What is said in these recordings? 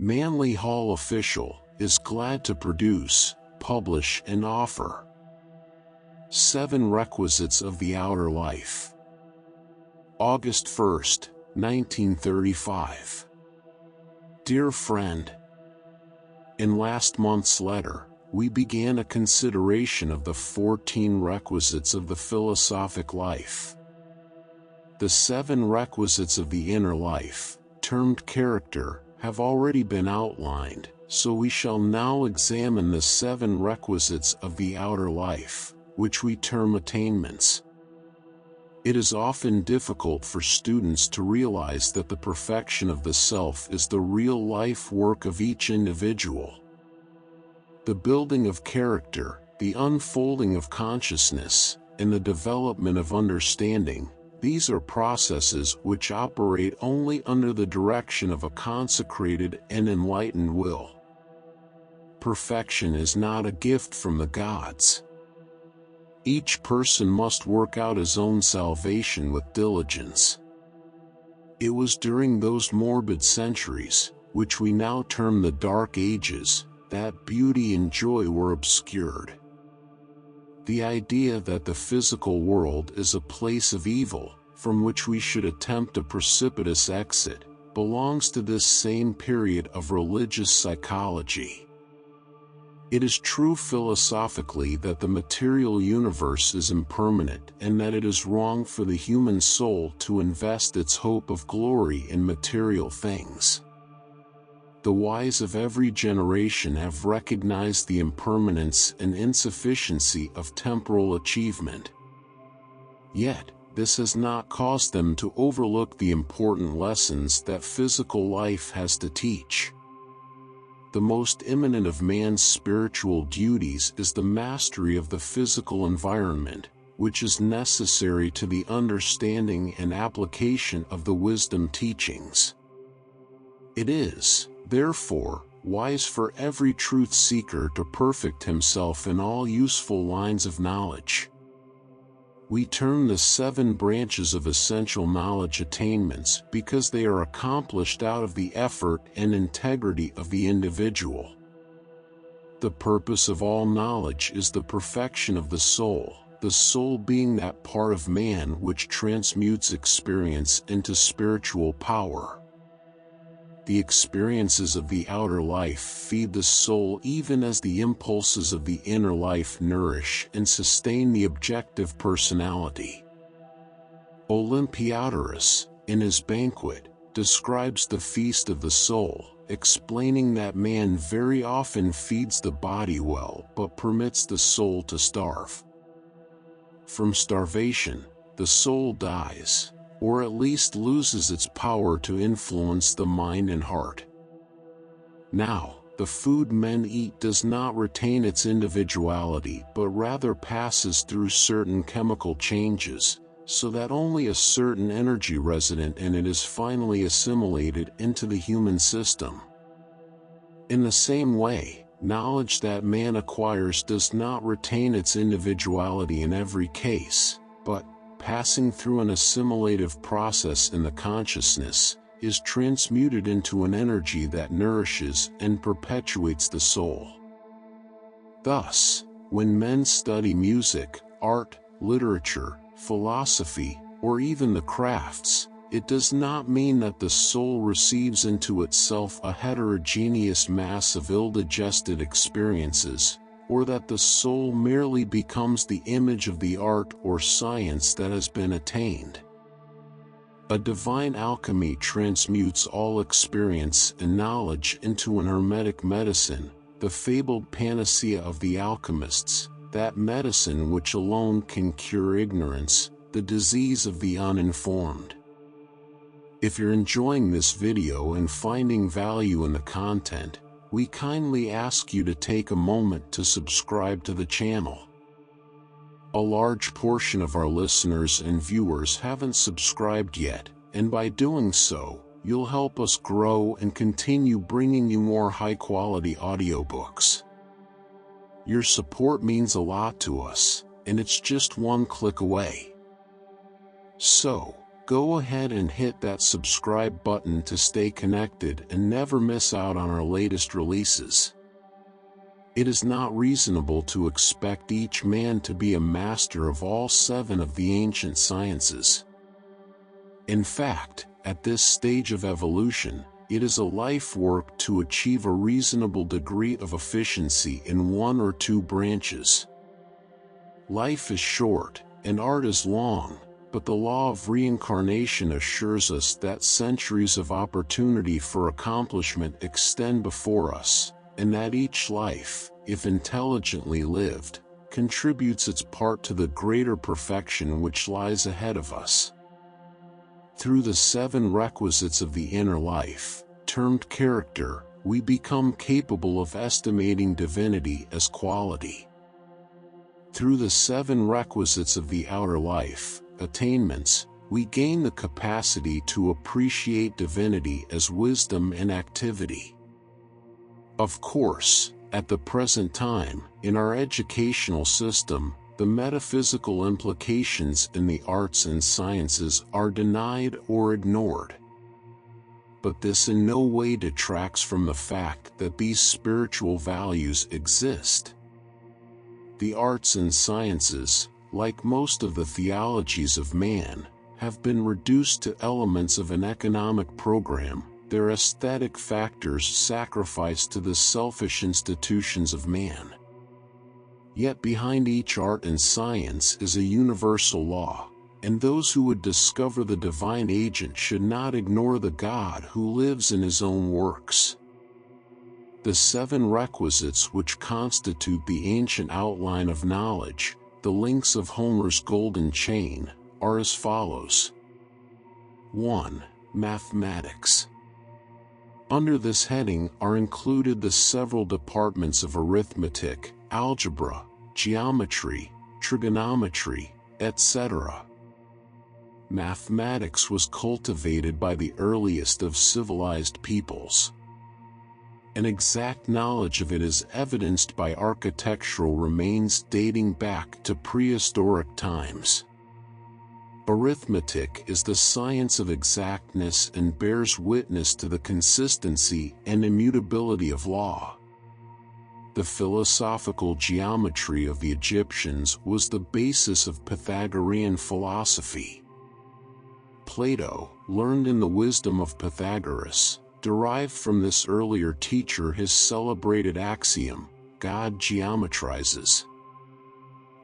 Manly Hall Official is glad to produce, publish and offer 7 Requisites of the Outer Life. August 1st, 1935. Dear friend, in last month's letter, we began a consideration of the 14 requisites of the philosophic life. The 7 requisites of the inner life, termed character, have already been outlined, so we shall now examine the 7 requisites of the outer life, which we term attainments. It is often difficult for students to realize that the perfection of the self is the real life work of each individual. The building of character, the unfolding of consciousness, and the development of understanding, these are processes which operate only under the direction of a consecrated and enlightened will. Perfection is not a gift from the gods. Each person must work out his own salvation with diligence. It was during those morbid centuries, which we now term the Dark Ages, that beauty and joy were obscured. The idea that the physical world is a place of evil, from which we should attempt a precipitous exit, belongs to this same period of religious psychology. It is true philosophically that the material universe is impermanent and that it is wrong for the human soul to invest its hope of glory in material things. The wise of every generation have recognized the impermanence and insufficiency of temporal achievement. Yet, this has not caused them to overlook the important lessons that physical life has to teach. The most imminent of man's spiritual duties is the mastery of the physical environment, which is necessary to the understanding and application of the wisdom teachings. It is, therefore, wise for every truth seeker to perfect himself in all useful lines of knowledge. We term the 7 branches of essential knowledge attainments because they are accomplished out of the effort and integrity of the individual. The purpose of all knowledge is the perfection of the soul being that part of man which transmutes experience into spiritual power. The experiences of the outer life feed the soul even as the impulses of the inner life nourish and sustain the objective personality. Olympiodorus, in his banquet, describes the feast of the soul, explaining that man very often feeds the body well but permits the soul to starve. From starvation, the soul dies, or at least loses its power to influence the mind and heart. Now, the food men eat does not retain its individuality but rather passes through certain chemical changes, so that only a certain energy resident in it is finally assimilated into the human system. In the same way, knowledge that man acquires does not retain its individuality in every case, but, passing through an assimilative process in the consciousness, is transmuted into an energy that nourishes and perpetuates the soul. Thus, when men study music, art, literature, philosophy, or even the crafts, it does not mean that the soul receives into itself a heterogeneous mass of ill-digested experiences, or that the soul merely becomes the image of the art or science that has been attained. A divine alchemy transmutes all experience and knowledge into an hermetic medicine, the fabled panacea of the alchemists, that medicine which alone can cure ignorance, the disease of the uninformed. If you're enjoying this video and finding value in the content, we kindly ask you to take a moment to subscribe to the channel. A large portion of our listeners and viewers haven't subscribed yet, and by doing so, you'll help us grow and continue bringing you more high-quality audiobooks. Your support means a lot to us, and it's just one click away. So, Go ahead and hit that subscribe button to stay connected and never miss out on our latest releases. It is not reasonable to expect each man to be a master of all 7 of the ancient sciences. In fact, at this stage of evolution, it is a life work to achieve a reasonable degree of efficiency in 1 or 2 branches. Life is short, and art is long, but the law of reincarnation assures us that centuries of opportunity for accomplishment extend before us, and that each life, if intelligently lived, contributes its part to the greater perfection which lies ahead of us. Through the 7 requisites of the inner life, termed character, we become capable of estimating divinity as quality. Through the 7 requisites of the outer life, attainments, we gain the capacity to appreciate divinity as wisdom and activity. Of course, at the present time, in our educational system, the metaphysical implications in the arts and sciences are denied or ignored. But this in no way detracts from the fact that these spiritual values exist. The arts and sciences, like most of the theologies of man, have been reduced to elements of an economic program, their aesthetic factors sacrificed to the selfish institutions of man. Yet behind each art and science is a universal law, and those who would discover the divine agent should not ignore the God who lives in his own works. The 7 requisites which constitute the ancient outline of knowledge, the links of Homer's golden chain, are as follows. 1. Mathematics. Under this heading are included the several departments of arithmetic, algebra, geometry, trigonometry, etc. Mathematics was cultivated by the earliest of civilized peoples. An exact knowledge of it is evidenced by architectural remains dating back to prehistoric times. Arithmetic is the science of exactness and bears witness to the consistency and immutability of law. The philosophical geometry of the Egyptians was the basis of Pythagorean philosophy. Plato, learned in the wisdom of Pythagoras, derived from this earlier teacher his celebrated axiom, God geometrizes.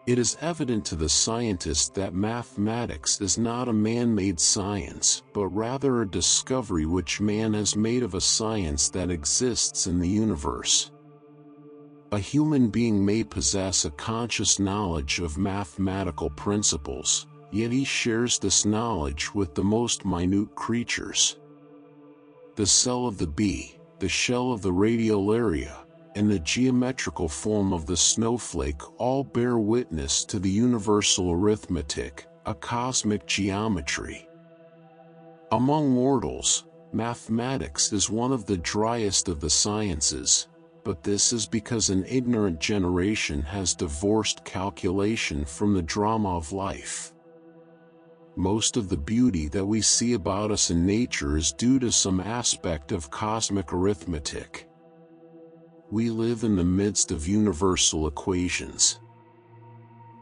It is evident to the scientist that mathematics is not a man-made science, but rather a discovery which man has made of a science that exists in the universe. A human being may possess a conscious knowledge of mathematical principles, yet he shares this knowledge with the most minute creatures. The cell of the bee, the shell of the radiolaria, and the geometrical form of the snowflake all bear witness to the universal arithmetic, a cosmic geometry. Among mortals, mathematics is one of the driest of the sciences, but this is because an ignorant generation has divorced calculation from the drama of life. Most of the beauty that we see about us in nature is due to some aspect of cosmic arithmetic. We live in the midst of universal equations.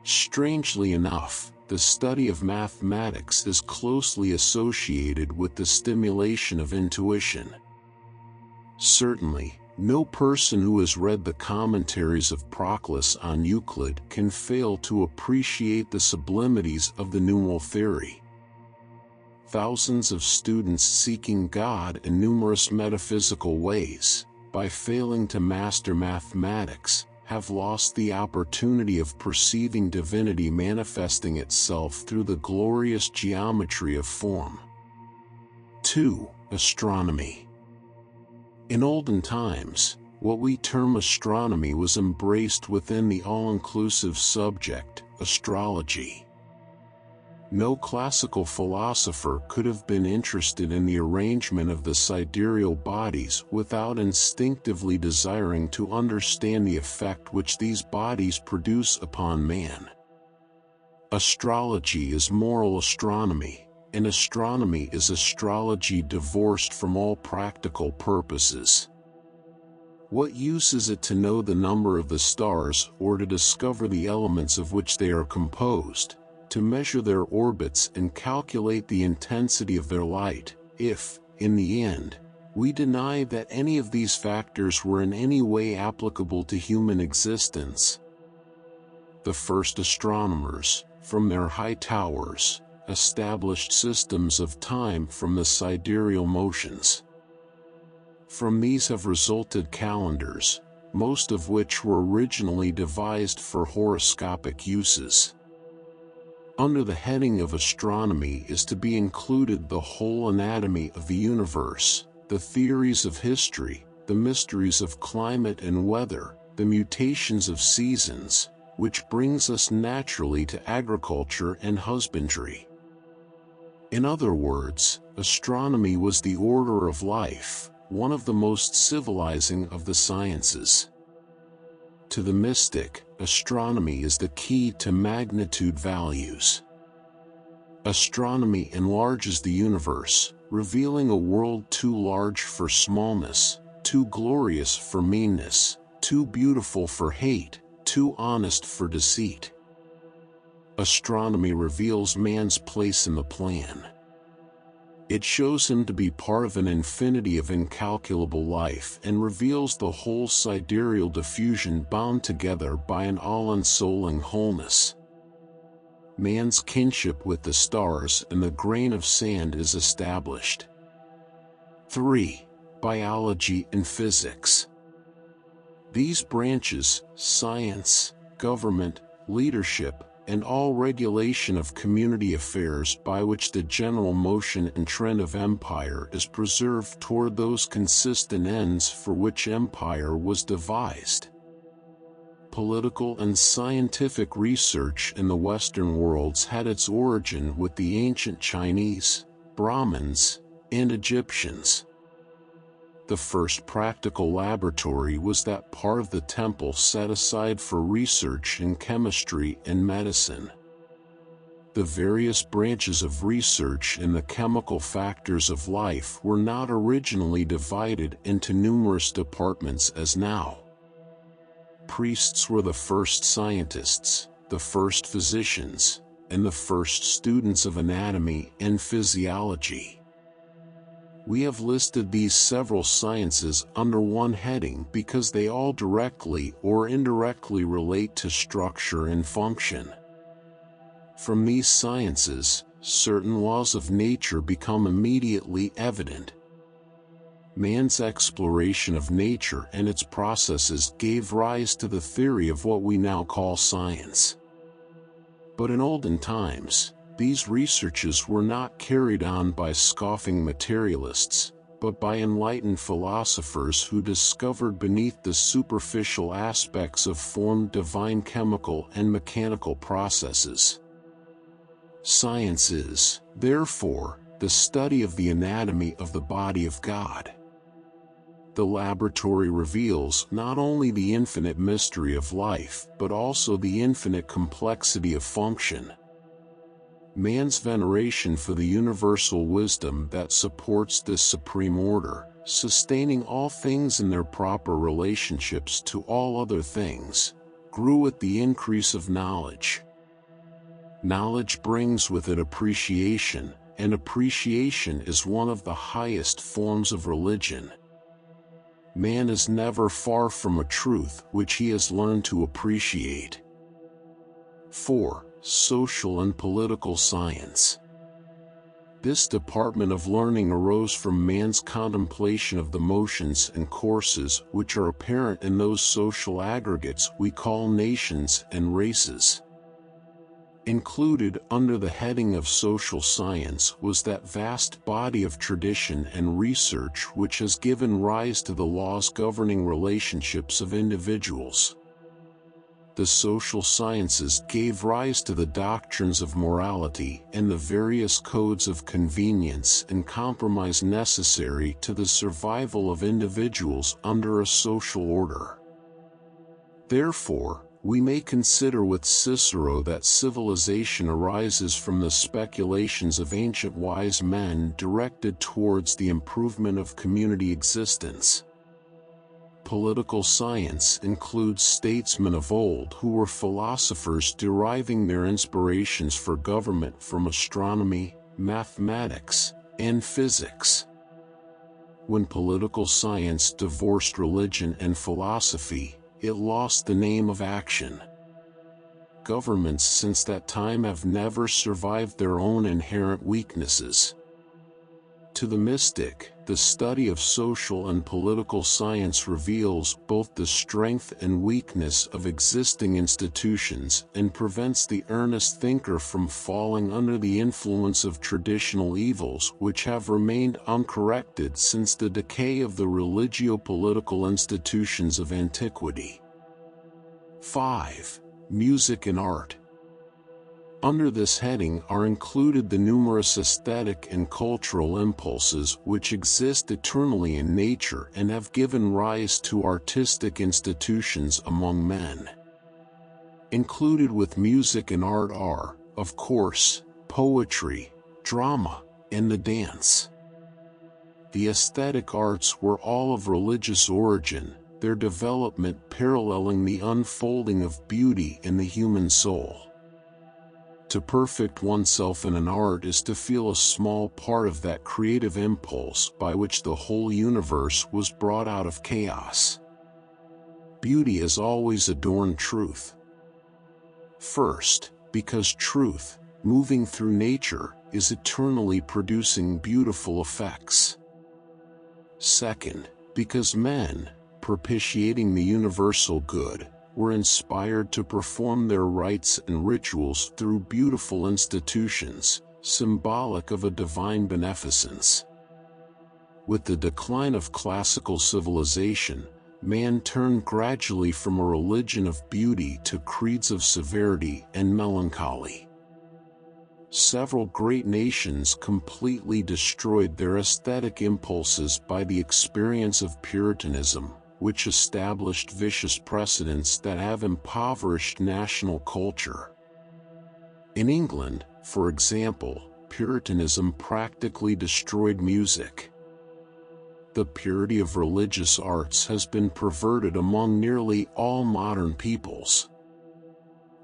Strangely enough, the study of mathematics is closely associated with the stimulation of intuition. Certainly, no person who has read the commentaries of Proclus on Euclid can fail to appreciate the sublimities of the numeral theory. Thousands of students seeking God in numerous metaphysical ways, by failing to master mathematics, have lost the opportunity of perceiving divinity manifesting itself through the glorious geometry of form. 2. Astronomy. In olden times, what we term astronomy was embraced within the all-inclusive subject, astrology. No classical philosopher could have been interested in the arrangement of the sidereal bodies without instinctively desiring to understand the effect which these bodies produce upon man. Astrology is moral astronomy, and astronomy is astrology divorced from all practical purposes. What use is it to know the number of the stars or to discover the elements of which they are composed, to measure their orbits and calculate the intensity of their light, if, in the end, we deny that any of these factors were in any way applicable to human existence? The first astronomers, from their high towers, established systems of time from the sidereal motions. From these have resulted calendars, most of which were originally devised for horoscopic uses. Under the heading of astronomy is to be included the whole anatomy of the universe, the theories of history, the mysteries of climate and weather, the mutations of seasons, which brings us naturally to agriculture and husbandry. In other words, astronomy was the order of life, one of the most civilizing of the sciences. To the mystic, astronomy is the key to magnitude values. Astronomy enlarges the universe, revealing a world too large for smallness, too glorious for meanness, too beautiful for hate, too honest for deceit. Astronomy reveals man's place in the plan. It shows him to be part of an infinity of incalculable life and reveals the whole sidereal diffusion bound together by an all-ensouling wholeness. Man's kinship with the stars and the grain of sand is established. 3. Biology and physics. These branches, science, government, leadership, and all regulation of community affairs by which the general motion and trend of empire is preserved toward those consistent ends for which empire was devised. Political and scientific research in the Western worlds had its origin with the ancient Chinese, Brahmins, and Egyptians. The first practical laboratory was that part of the temple set aside for research in chemistry and medicine. The various branches of research in the chemical factors of life were not originally divided into numerous departments as now. Priests were the first scientists, the first physicians, and the first students of anatomy and physiology. We have listed these several sciences under one heading because they all directly or indirectly relate to structure and function. From these sciences, certain laws of nature become immediately evident. Man's exploration of nature and its processes gave rise to the theory of what we now call science. But in olden times, these researches were not carried on by scoffing materialists, but by enlightened philosophers who discovered beneath the superficial aspects of form divine chemical and mechanical processes. Science is, therefore, the study of the anatomy of the body of God. The laboratory reveals not only the infinite mystery of life, but also the infinite complexity of function. Man's veneration for the universal wisdom that supports this supreme order, sustaining all things in their proper relationships to all other things, grew with the increase of knowledge. Knowledge brings with it appreciation, and appreciation is one of the highest forms of religion. Man is never far from a truth which he has learned to appreciate. 4. Social and political science. This department of learning arose from man's contemplation of the motions and courses which are apparent in those social aggregates we call nations and races. Included under the heading of social science was that vast body of tradition and research which has given rise to the laws governing relationships of individuals. The social sciences gave rise to the doctrines of morality and the various codes of convenience and compromise necessary to the survival of individuals under a social order. Therefore, We may consider with Cicero that civilization arises from the speculations of ancient wise men directed towards the improvement of community existence. Political science includes statesmen of old who were philosophers deriving their inspirations for government from astronomy, mathematics, and physics. When political science divorced religion and philosophy, it lost the name of action. Governments since that time have never survived their own inherent weaknesses. To the mystic, the study of social and political science reveals both the strength and weakness of existing institutions and prevents the earnest thinker from falling under the influence of traditional evils which have remained uncorrected since the decay of the religio-political institutions of antiquity. 5. Music and art. Under this heading are included the numerous aesthetic and cultural impulses which exist eternally in nature and have given rise to artistic institutions among men. Included with music and art are, of course, poetry, drama, and the dance. The aesthetic arts were all of religious origin, their development paralleling the unfolding of beauty in the human soul. To perfect oneself in an art is to feel a small part of that creative impulse by which the whole universe was brought out of chaos. Beauty has always adorned truth. First, because truth, moving through nature, is eternally producing beautiful effects. Second, because men, propitiating the universal good, were inspired to perform their rites and rituals through beautiful institutions, symbolic of a divine beneficence. With the decline of classical civilization, man turned gradually from a religion of beauty to creeds of severity and melancholy. Several great nations completely destroyed their aesthetic impulses by the experience of Puritanism, which established vicious precedents that have impoverished national culture. In England, for example, Puritanism practically destroyed music. The purity of religious arts has been perverted among nearly all modern peoples.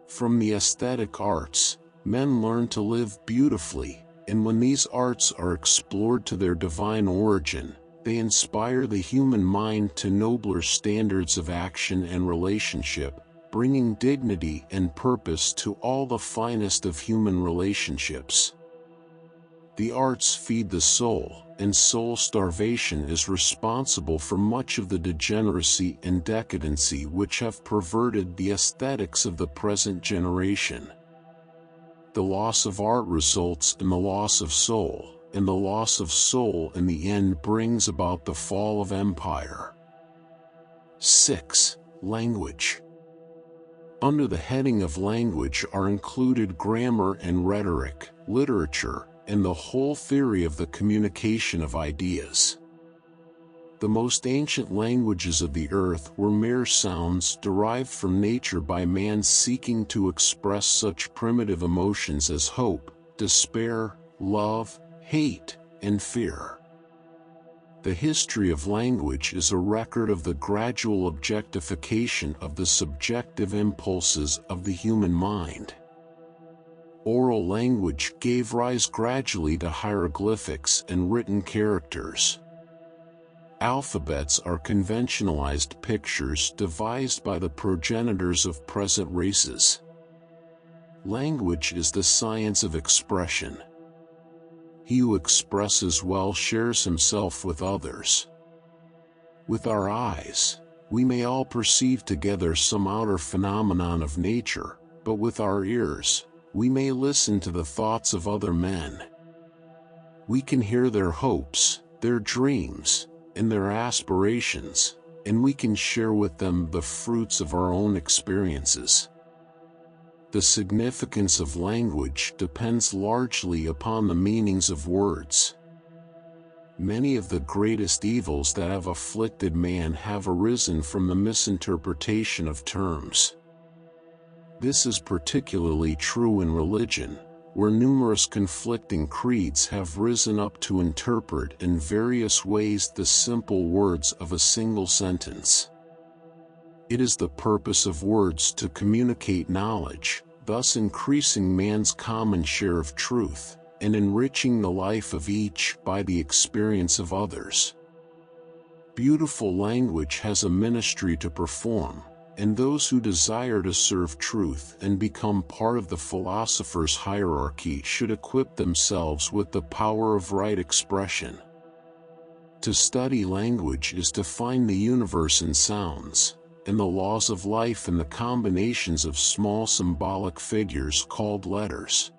From the aesthetic arts, men learn to live beautifully, and when these arts are explored to their divine origin, they inspire the human mind to nobler standards of action and relationship, bringing dignity and purpose to all the finest of human relationships. The arts feed the soul, and soul starvation is responsible for much of the degeneracy and decadency which have perverted the aesthetics of the present generation. The loss of art results in the loss of soul, and the loss of soul in the end brings about the fall of empire. 6. Language. Under the heading of language are included grammar and rhetoric, literature, and the whole theory of the communication of ideas. The most ancient languages of the earth were mere sounds derived from nature by man seeking to express such primitive emotions as hope, despair, love, hate, and fear. The history of language is a record of the gradual objectification of the subjective impulses of the human mind. Oral language gave rise gradually to hieroglyphics and written characters. Alphabets are conventionalized pictures devised by the progenitors of present races. Language is the science of expression. He who expresses well shares himself with others. With our eyes, we may all perceive together some outer phenomenon of nature, but with our ears, we may listen to the thoughts of other men. We can hear their hopes, their dreams, and their aspirations, and we can share with them the fruits of our own experiences. The significance of language depends largely upon the meanings of words. Many of the greatest evils that have afflicted man have arisen from the misinterpretation of terms. This is particularly true in religion, where numerous conflicting creeds have risen up to interpret in various ways the simple words of a single sentence. It is the purpose of words to communicate knowledge, thus increasing man's common share of truth, and enriching the life of each by the experience of others. Beautiful language has a ministry to perform, and those who desire to serve truth and become part of the philosopher's hierarchy should equip themselves with the power of right expression. To study language is to find the universe in sounds, and the laws of life in the combinations of small symbolic figures called letters.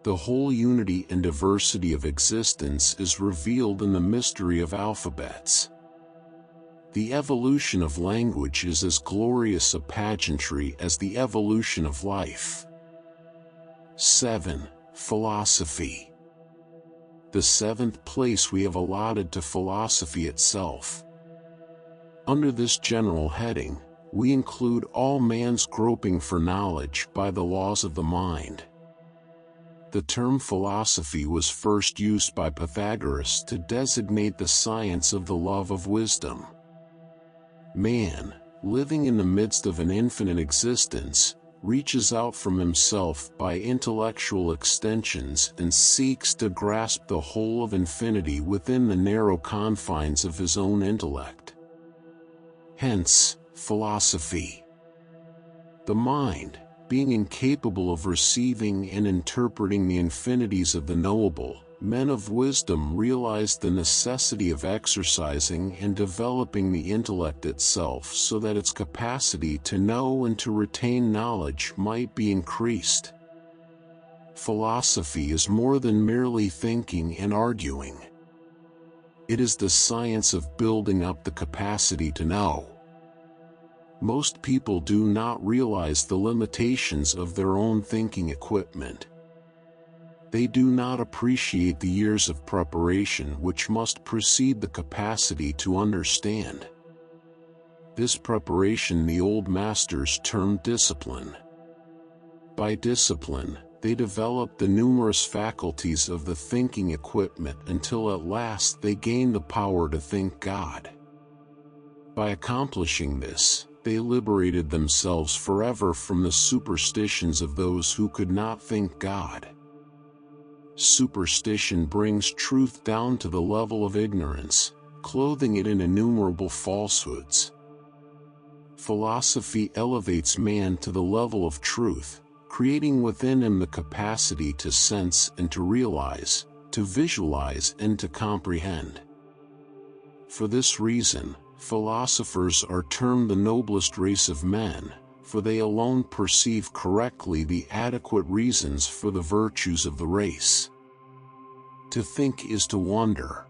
The whole unity and diversity of existence is revealed in the mystery of alphabets. The evolution of language is as glorious a pageantry as the evolution of life. 7. Philosophy. The seventh place we have allotted to philosophy itself. Under this general heading, we include all man's groping for knowledge by the laws of the mind. The term philosophy was first used by Pythagoras to designate the science of the love of wisdom. Man, living in the midst of an infinite existence, reaches out from himself by intellectual extensions and seeks to grasp the whole of infinity within the narrow confines of his own intellect. Hence, philosophy. The mind, being incapable of receiving and interpreting the infinities of the knowable, men of wisdom realized the necessity of exercising and developing the intellect itself so that its capacity to know and to retain knowledge might be increased. Philosophy is more than merely thinking and arguing. It is the science of building up the capacity to know. Most people do not realize the limitations of their own thinking equipment. They do not appreciate the years of preparation which must precede the capacity to understand. This preparation the old masters termed discipline. By discipline, they develop the numerous faculties of the thinking equipment until at last they gain the power to think God. By accomplishing this, they liberated themselves forever from the superstitions of those who could not think God. Superstition brings truth down to the level of ignorance, clothing it in innumerable falsehoods. Philosophy elevates man to the level of truth, creating within him the capacity to sense and to realize, to visualize and to comprehend. For this reason, philosophers are termed the noblest race of men, for they alone perceive correctly the adequate reasons for the virtues of the race. To think is to wonder.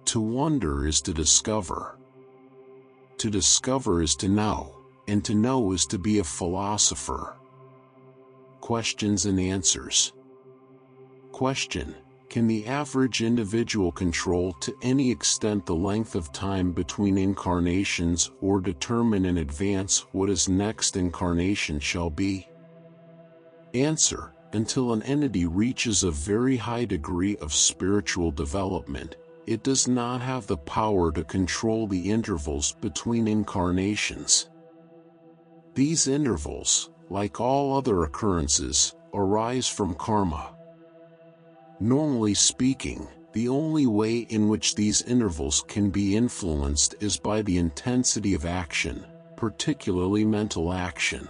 To wonder is to discover. To discover is to know, and to know is to be a philosopher. Questions and answers. Question: can the average individual control to any extent the length of time between incarnations or determine in advance what his next incarnation shall be? Answer: until an entity reaches a very high degree of spiritual development, it does not have the power to control the intervals between incarnations. These intervals, like all other occurrences, arise from karma. Normally speaking, the only way in which these intervals can be influenced is by the intensity of action, particularly mental action.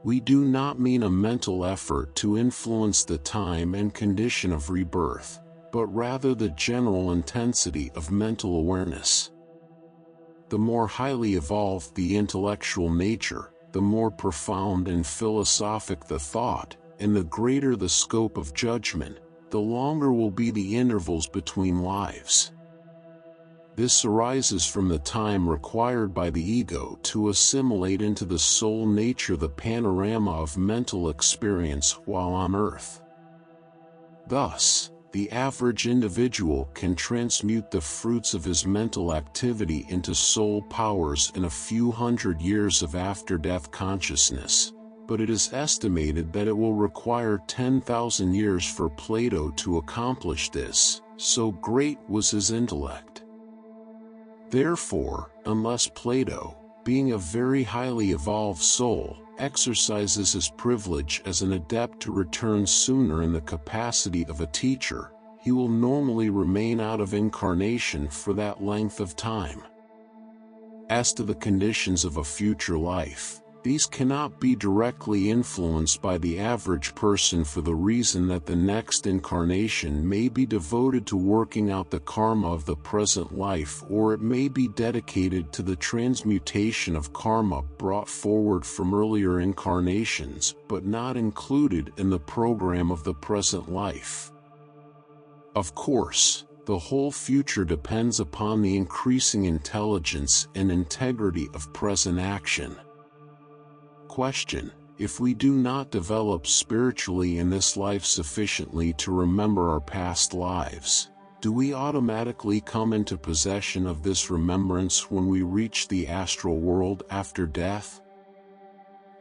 We do not mean a mental effort to influence the time and condition of rebirth, but rather the general intensity of mental awareness. The more highly evolved the intellectual nature, the more profound and philosophic the thought, and the greater the scope of judgment, the longer will be the intervals between lives. This arises from the time required by the ego to assimilate into the soul nature the panorama of mental experience while on earth. Thus, the average individual can transmute the fruits of his mental activity into soul powers in a few hundred years of after-death consciousness, but it is estimated that it will require 10,000 years for Plato to accomplish this, so great was his intellect. Therefore, unless Plato, being a very highly evolved soul, exercises his privilege as an adept to return sooner in the capacity of a teacher, he will normally remain out of incarnation for that length of time. As to the conditions of a future life, these cannot be directly influenced by the average person for the reason that the next incarnation may be devoted to working out the karma of the present life, or it may be dedicated to the transmutation of karma brought forward from earlier incarnations but not included in the program of the present life. Of course, the whole future depends upon the increasing intelligence and integrity of present action. Question: if we do not develop spiritually in this life sufficiently to remember our past lives, do we automatically come into possession of this remembrance when we reach the astral world after death?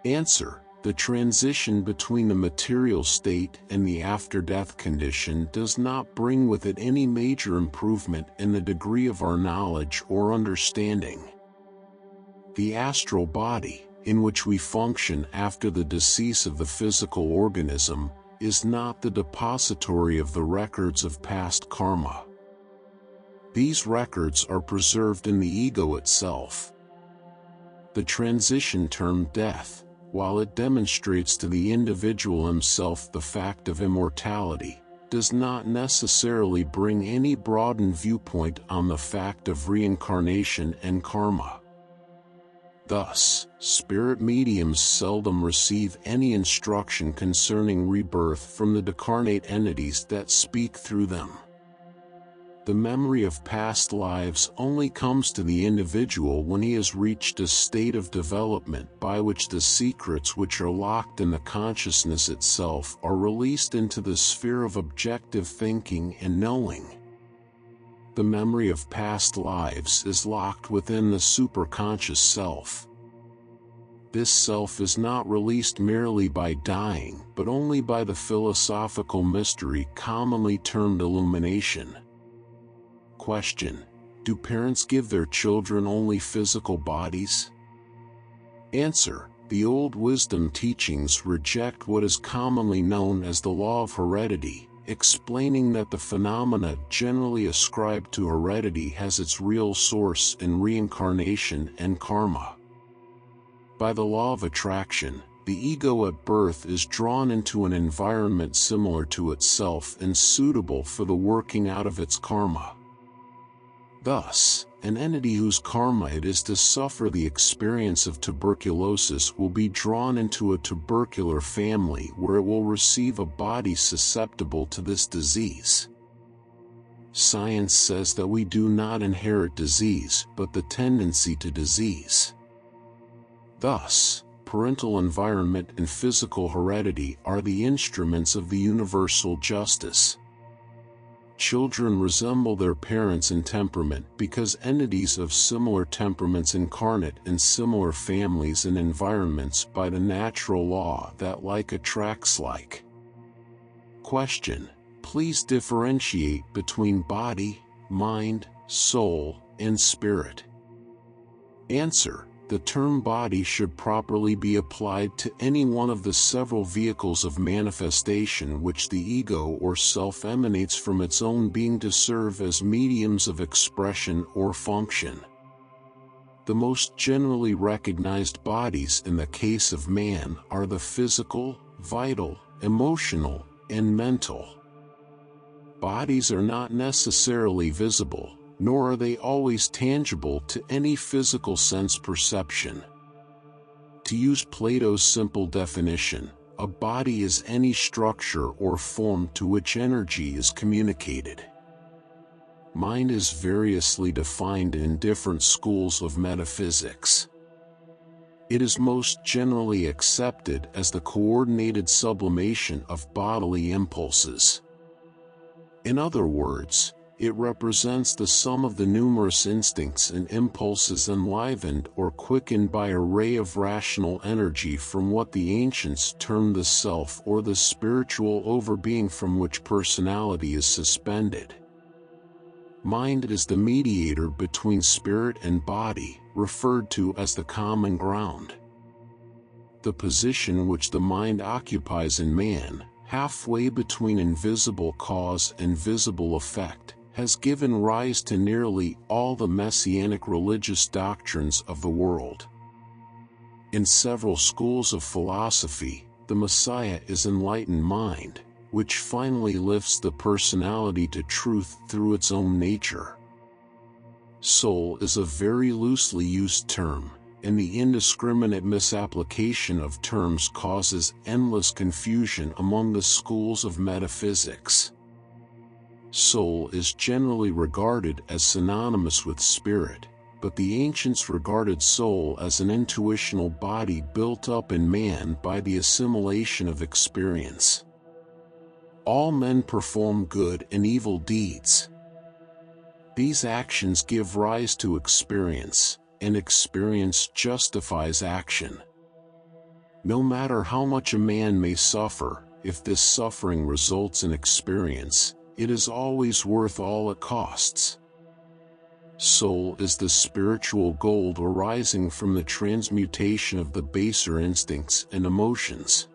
Answer: the transition between the material state and the after-death condition does not bring with it any major improvement in the degree of our knowledge or understanding. The astral body, in which we function after the decease of the physical organism, is not the depository of the records of past karma. These records are preserved in the ego itself. The transition term death, while it demonstrates to the individual himself the fact of immortality, does not necessarily bring any broadened viewpoint on the fact of reincarnation and karma. Thus, spirit mediums seldom receive any instruction concerning rebirth from the decarnate entities that speak through them. The memory of past lives only comes to the individual when he has reached a state of development by which the secrets which are locked in the consciousness itself are released into the sphere of objective thinking and knowing. The memory of past lives is locked within the superconscious self. This self is not released merely by dying, but only by the philosophical mystery commonly termed illumination. Question: do parents give their children only physical bodies? Answer: the old wisdom teachings reject what is commonly known as the law of heredity, explaining that the phenomena generally ascribed to heredity has its real source in reincarnation and karma. By the law of attraction, the ego at birth is drawn into an environment similar to itself and suitable for the working out of its karma. Thus, an entity whose karma it is to suffer the experience of tuberculosis will be drawn into a tubercular family where it will receive a body susceptible to this disease. Science says that we do not inherit disease but the tendency to disease. Thus, parental environment and physical heredity are the instruments of the universal justice. Children resemble their parents in temperament because entities of similar temperaments incarnate in similar families and environments by the natural law that like attracts like. Question: please differentiate between body, mind, soul, and spirit. Answer: the term body should properly be applied to any one of the several vehicles of manifestation which the ego or self emanates from its own being to serve as mediums of expression or function. The most generally recognized bodies in the case of man are the physical, vital, emotional, and mental. Bodies are not necessarily visible, nor are they always tangible to any physical sense perception. To use Plato's simple definition, a body is any structure or form to which energy is communicated. Mind is variously defined in different schools of metaphysics. It is most generally accepted as the coordinated sublimation of bodily impulses. In other words, it represents the sum of the numerous instincts and impulses enlivened or quickened by a ray of rational energy from what the ancients termed the self or the spiritual overbeing from which personality is suspended. Mind is the mediator between spirit and body, referred to as the common ground. The position which the mind occupies in man, halfway between invisible cause and visible effect, has given rise to nearly all the messianic religious doctrines of the world. In several schools of philosophy, the Messiah is enlightened mind, which finally lifts the personality to truth through its own nature. Soul is a very loosely used term, and the indiscriminate misapplication of terms causes endless confusion among the schools of metaphysics. Soul is generally regarded as synonymous with spirit, but the ancients regarded soul as an intuitional body built up in man by the assimilation of experience. All men perform good and evil deeds. These actions give rise to experience, and experience justifies action. No matter how much a man may suffer, if this suffering results in experience, it is always worth all it costs. Soul is the spiritual gold arising from the transmutation of the baser instincts and emotions.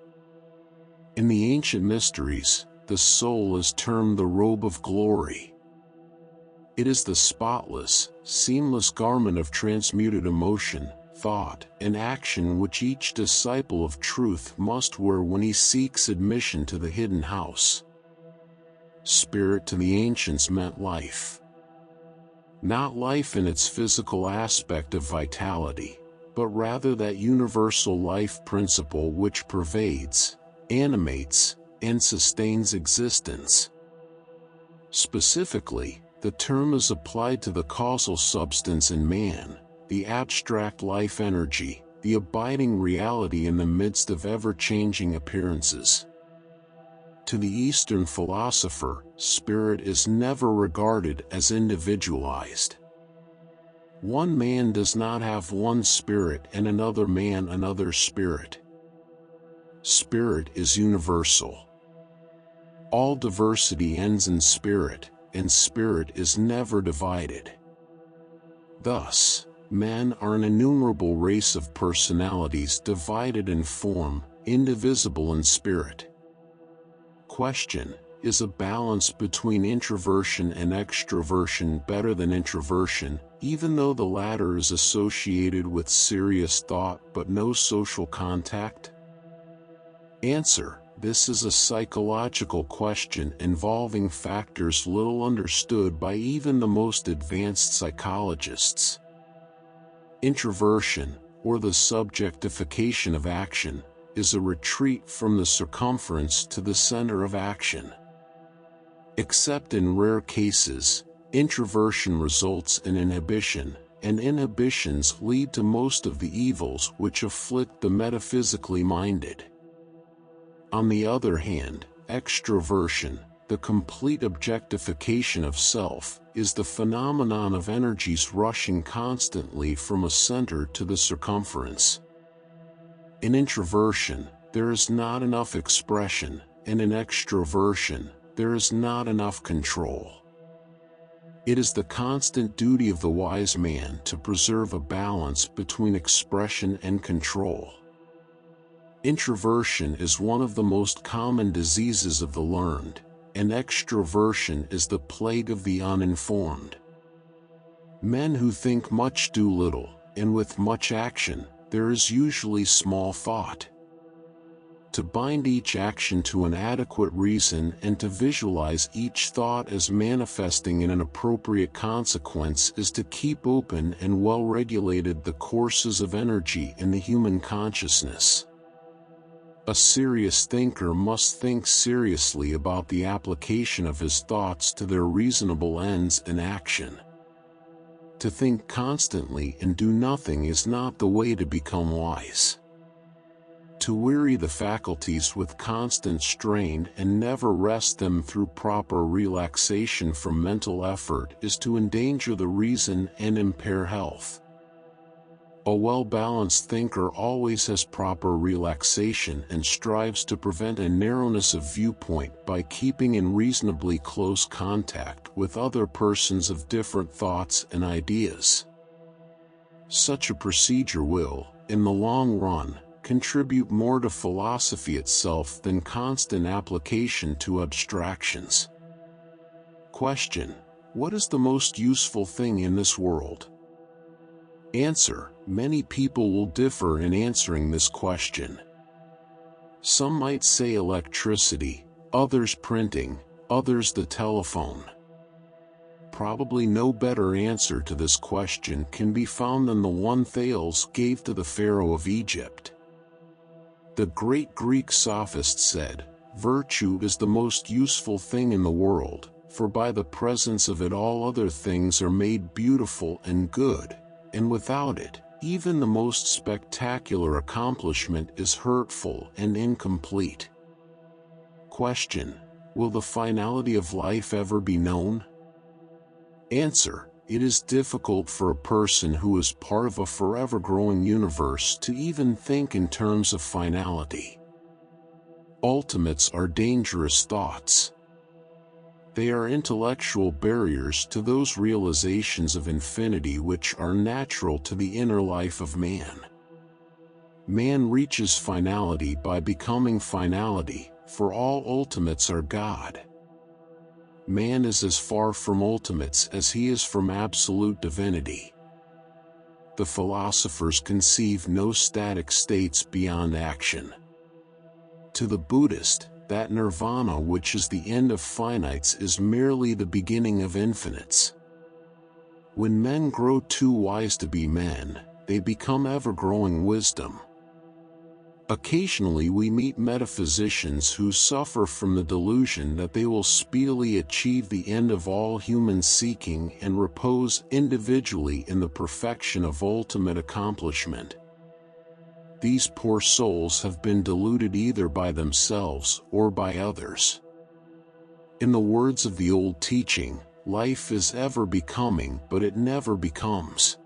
In the ancient mysteries, the soul is termed the robe of glory. It is the spotless, seamless garment of transmuted emotion, thought, and action which each disciple of truth must wear when he seeks admission to the hidden house. Spirit to the ancients meant life. Not life in its physical aspect of vitality, but rather that universal life principle which pervades, animates, and sustains existence. Specifically, the term is applied to the causal substance in man, the abstract life energy, the abiding reality in the midst of ever-changing appearances. To the Eastern philosopher, spirit is never regarded as individualized. One man does not have one spirit and another man another spirit. Spirit is universal. All diversity ends in spirit, and spirit is never divided. Thus, men are an innumerable race of personalities divided in form, indivisible in spirit. Question: is a balance between introversion and extroversion better than introversion, even though the latter is associated with serious thought but no social contact? Answer: this is a psychological question involving factors little understood by even the most advanced psychologists. Introversion, or the subjectification of action, is a retreat from the circumference to the center of action. Except in rare cases, introversion results in inhibition, and inhibitions lead to most of the evils which afflict the metaphysically minded. On the other hand, extroversion, the complete objectification of self, is the phenomenon of energies rushing constantly from a center to the circumference. In introversion, there is not enough expression, and in extroversion, there is not enough control. It is the constant duty of the wise man to preserve a balance between expression and control. Introversion is one of the most common diseases of the learned, and extroversion is the plague of the uninformed. Men who think much do little, and with much action, there is usually small thought. To bind each action to an adequate reason and to visualize each thought as manifesting in an appropriate consequence is to keep open and well regulated the courses of energy in the human consciousness. A serious thinker must think seriously about the application of his thoughts to their reasonable ends and action. To think constantly and do nothing is not the way to become wise. To weary the faculties with constant strain and never rest them through proper relaxation from mental effort is to endanger the reason and impair health. A well-balanced thinker always has proper relaxation and strives to prevent a narrowness of viewpoint by keeping in reasonably close contact with other persons of different thoughts and ideas. Such a procedure will, in the long run, contribute more to philosophy itself than constant application to abstractions. Question: what is the most useful thing in this world? Answer: many people will differ in answering this question. Some might say electricity, others printing, others the telephone. Probably no better answer to this question can be found than the one Thales gave to the Pharaoh of Egypt. The great Greek sophist said, "Virtue is the most useful thing in the world, for by the presence of it all other things are made beautiful and good, and without it, even the most spectacular accomplishment is hurtful and incomplete." Question: will the finality of life ever be known? Answer: it is difficult for a person who is part of a forever growing universe to even think in terms of finality. Ultimates are dangerous thoughts. They are intellectual barriers to those realizations of infinity which are natural to the inner life of man. Man reaches finality by becoming finality, for all ultimates are God. Man is as far from ultimates as he is from absolute divinity. The philosophers conceive no static states beyond action. To the Buddhist, that nirvana which is the end of finites is merely the beginning of infinites. When men grow too wise to be men, they become ever-growing wisdom. Occasionally we meet metaphysicians who suffer from the delusion that they will speedily achieve the end of all human seeking and repose individually in the perfection of ultimate accomplishment. These poor souls have been deluded either by themselves or by others. In the words of the old teaching, life is ever becoming, but it never becomes.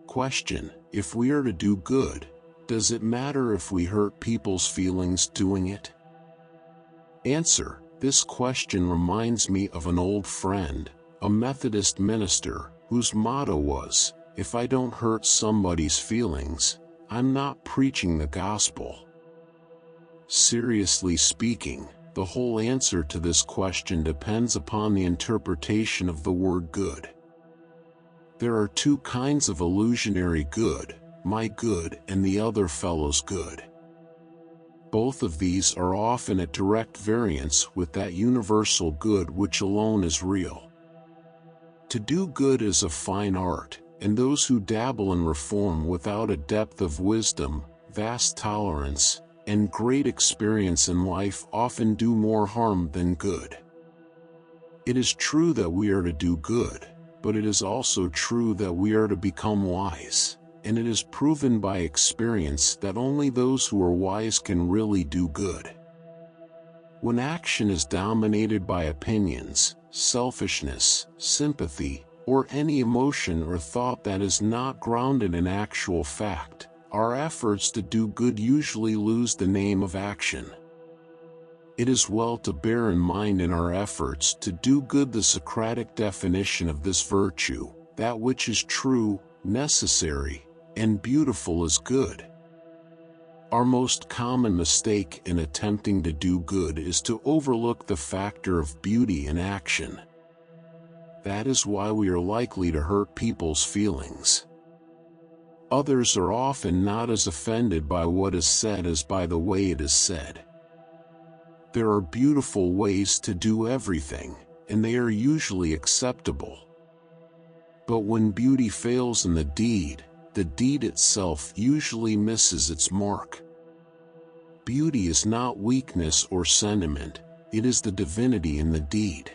Question: if we are to do good, does it matter if we hurt people's feelings doing it? Answer: this question reminds me of an old friend, a Methodist minister, whose motto was, "If I don't hurt somebody's feelings, I'm not preaching the gospel." Seriously speaking, the whole answer to this question depends upon the interpretation of the word good. There are two kinds of illusionary good, my good and the other fellow's good. Both of these are often at direct variance with that universal good which alone is real. To do good is a fine art, and those who dabble in reform without a depth of wisdom, vast tolerance, and great experience in life often do more harm than good. It is true that we are to do good, but it is also true that we are to become wise. And it is proven by experience that only those who are wise can really do good. When action is dominated by opinions, selfishness, sympathy, or any emotion or thought that is not grounded in actual fact, our efforts to do good usually lose the name of action. It is well to bear in mind in our efforts to do good the Socratic definition of this virtue: that which is true, necessary, and beautiful is good. Our most common mistake in attempting to do good is to overlook the factor of beauty in action. That is why we are likely to hurt people's feelings. Others are often not as offended by what is said as by the way it is said. There are beautiful ways to do everything, and they are usually acceptable. But when beauty fails in the deed itself usually misses its mark. Beauty is not weakness or sentiment, it is the divinity in the deed.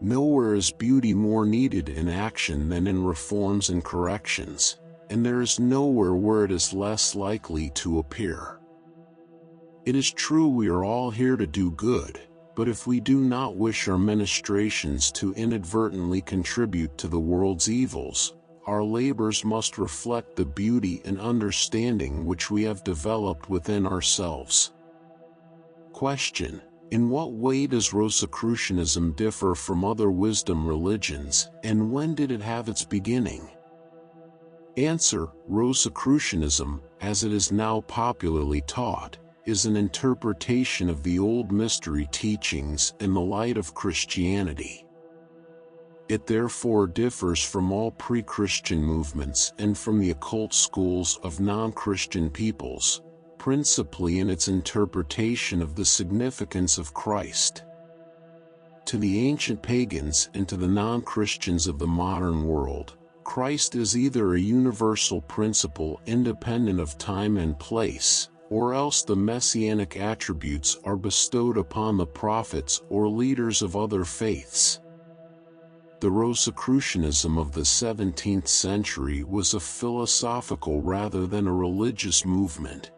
Nowhere is beauty more needed in action than in reforms and corrections, and there is nowhere where it is less likely to appear. It is true we are all here to do good, but if we do not wish our ministrations to inadvertently contribute to the world's evils, our labors must reflect the beauty and understanding which we have developed within ourselves. Question: in what way does Rosicrucianism differ from other wisdom religions, and when did it have its beginning? Answer: Rosicrucianism, as it is now popularly taught, is an interpretation of the old mystery teachings in the light of Christianity. It therefore differs from all pre-Christian movements and from the occult schools of non-Christian peoples, principally in its interpretation of the significance of Christ. To the ancient pagans and to the non-Christians of the modern world, Christ is either a universal principle independent of time and place, or else the messianic attributes are bestowed upon the prophets or leaders of other faiths. The Rosicrucianism of the 17th century was a philosophical rather than a religious movement.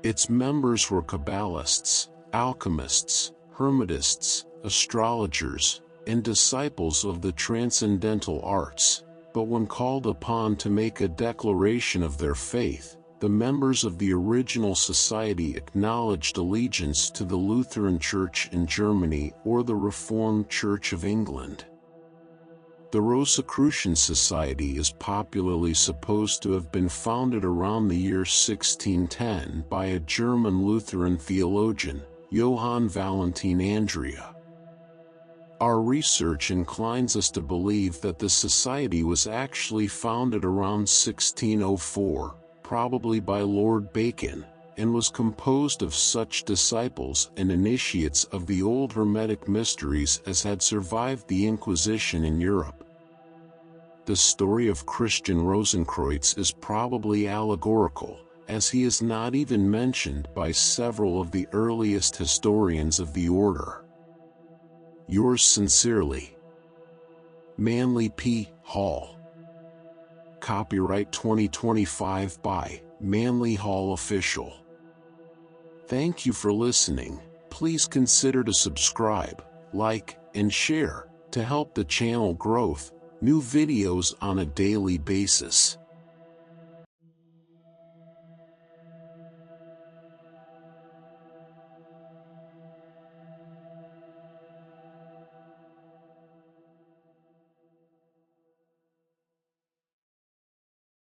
Its members were Kabbalists, alchemists, Hermetists, astrologers, and disciples of the transcendental arts, but when called upon to make a declaration of their faith, the members of the original society acknowledged allegiance to the Lutheran Church in Germany or the Reformed Church of England. The Rosicrucian Society is popularly supposed to have been founded around the year 1610 by a German Lutheran theologian, Johann Valentin Andrea. Our research inclines us to believe that the society was actually founded around 1604, probably by Lord Bacon, and was composed of such disciples and initiates of the old Hermetic mysteries as had survived the Inquisition in Europe. The story of Christian Rosenkreutz is probably allegorical, as he is not even mentioned by several of the earliest historians of the order. Yours sincerely, Manly P. Hall. Copyright 2025 by Manly Hall Official. Thank you for listening. Please consider to subscribe, like, and share to help the channel growth. New videos on a daily basis.